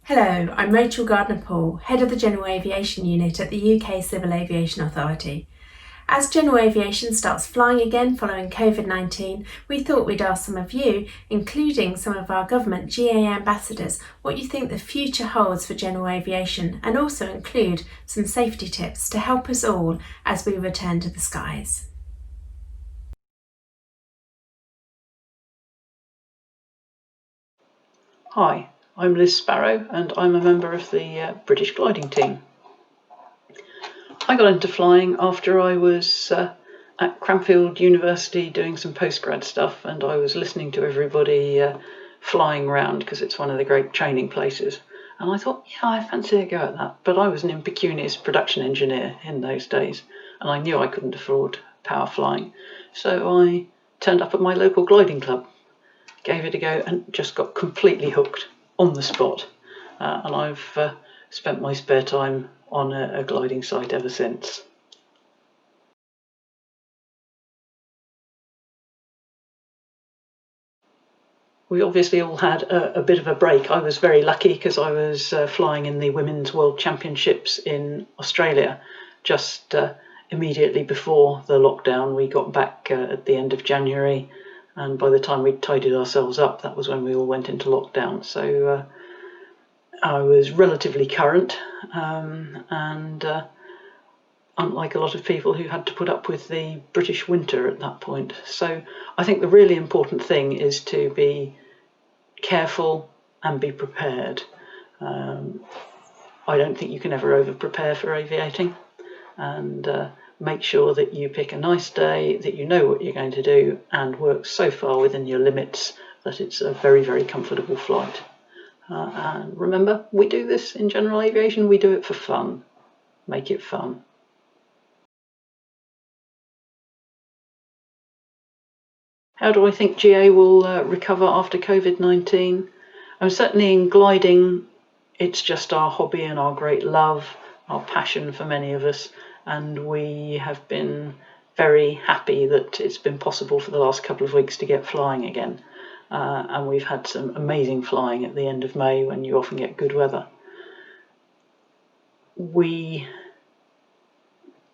Hello, I'm Rachel Gardner-Paul, Head of the General Aviation Unit at the UK Civil Aviation Authority. As General Aviation starts flying again following COVID-19, we thought we'd ask some of you, including some of our government GA ambassadors, what you think the future holds for general aviation, and also include some safety tips to help us all as we return to the skies. Hi, I'm Liz Sparrow and I'm a member of the British gliding team. I got into flying after I was at Cranfield University doing some postgrad stuff, and I was listening to everybody flying around because it's one of the great training places. And I thought, yeah, I fancy a go at that. But I was an impecunious production engineer in those days, and I knew I couldn't afford power flying. So I turned up at my local gliding club, gave it a go, and just got completely hooked on the spot. And I've spent my spare time on a gliding site ever since. We obviously all had a bit of a break. I was very lucky because I was flying in the Women's World Championships in Australia just immediately before the lockdown. We got back at the end of January, and by the time we'd tidied ourselves up, that was when we all went into lockdown. So I was relatively current, and unlike a lot of people who had to put up with the British winter at that point. So I think the really important thing is to be careful and be prepared. I don't think you can ever over-prepare for aviating, and make sure that you pick a nice day, that you know what you're going to do, and work so far within your limits that it's a very, very comfortable flight. And remember, we do this in general aviation, we do it for fun. Make it fun. How do I think GA will recover after COVID-19? Certainly in gliding, it's just our hobby and our great love, our passion for many of us, and we have been very happy that it's been possible for the last couple of weeks to get flying again. And we've had some amazing flying at the end of May when you often get good weather.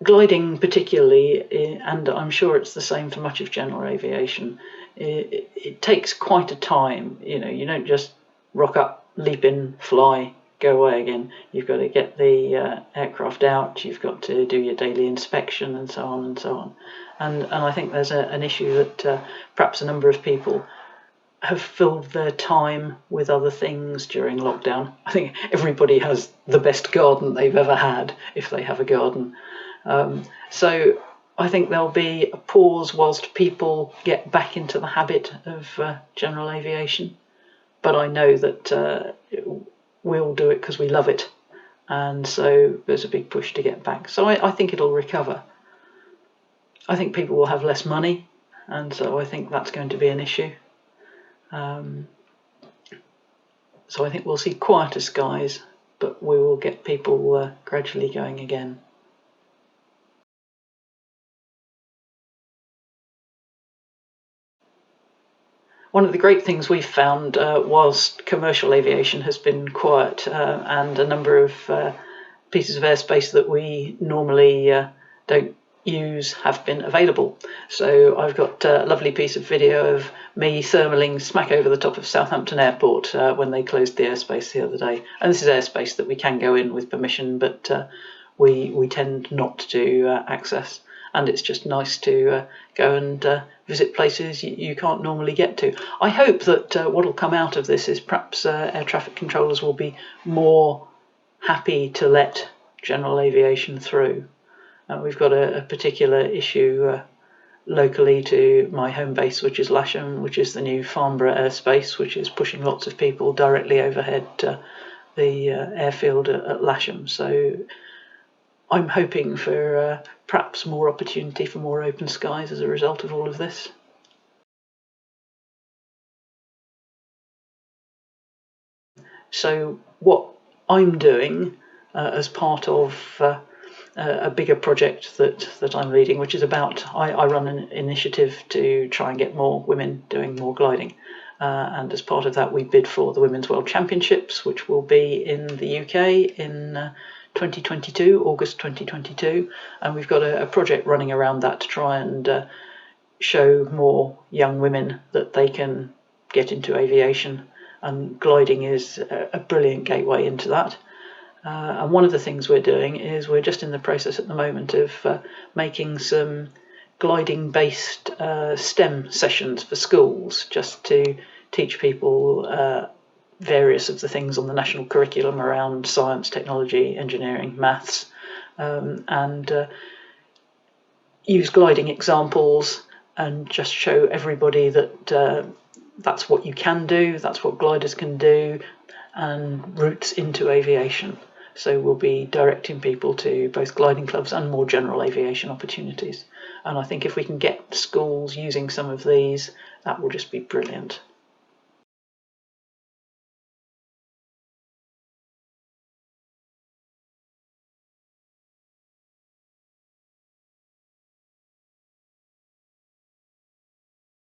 Gliding particularly, and I'm sure it's the same for much of general aviation, it takes quite a time. You don't just rock up, leap in, fly, go away again. You've got to get the aircraft out, you've got to do your daily inspection, and so on and so on. And I think there's an issue that perhaps a number of people have filled their time with other things during lockdown. I think everybody has the best garden they've ever had, if they have a garden. So I think there'll be a pause whilst people get back into the habit of general aviation. But I know that we'll do it because we love it. And so there's a big push to get back. So I think it'll recover. I think people will have less money, and so I think that's going to be an issue. So I think we'll see quieter skies, but we will get people gradually going again. One of the great things we've found whilst commercial aviation has been quiet, and a number of pieces of airspace that we normally don't use have been available. So I've got a lovely piece of video of me thermaling smack over the top of Southampton Airport when they closed the airspace the other day. And this is airspace that we can go in with permission, but we tend not to access. And it's just nice to go and visit places you can't normally get to. I hope that what will come out of this is perhaps air traffic controllers will be more happy to let general aviation through. We've got a particular issue locally to my home base, which is Lasham, which is the new Farnborough airspace, which is pushing lots of people directly overhead the airfield at Lasham. So I'm hoping for perhaps more opportunity for more open skies as a result of all of this. So what I'm doing as part of a bigger project that I'm leading, which is about, I run an initiative to try and get more women doing more gliding. And as part of that, we bid for the Women's World Championships, which will be in the UK in 2022, August 2022. And we've got a project running around that to try and show more young women that they can get into aviation. And gliding is a brilliant gateway into that. And one of the things we're doing is we're just in the process at the moment of making some gliding-based STEM sessions for schools, just to teach people various of the things on the national curriculum around science, technology, engineering, maths, and use gliding examples and just show everybody that that's what you can do, that's what gliders can do, and routes into aviation. So we'll be directing people to both gliding clubs and more general aviation opportunities. And I think if we can get schools using some of these, that will just be brilliant.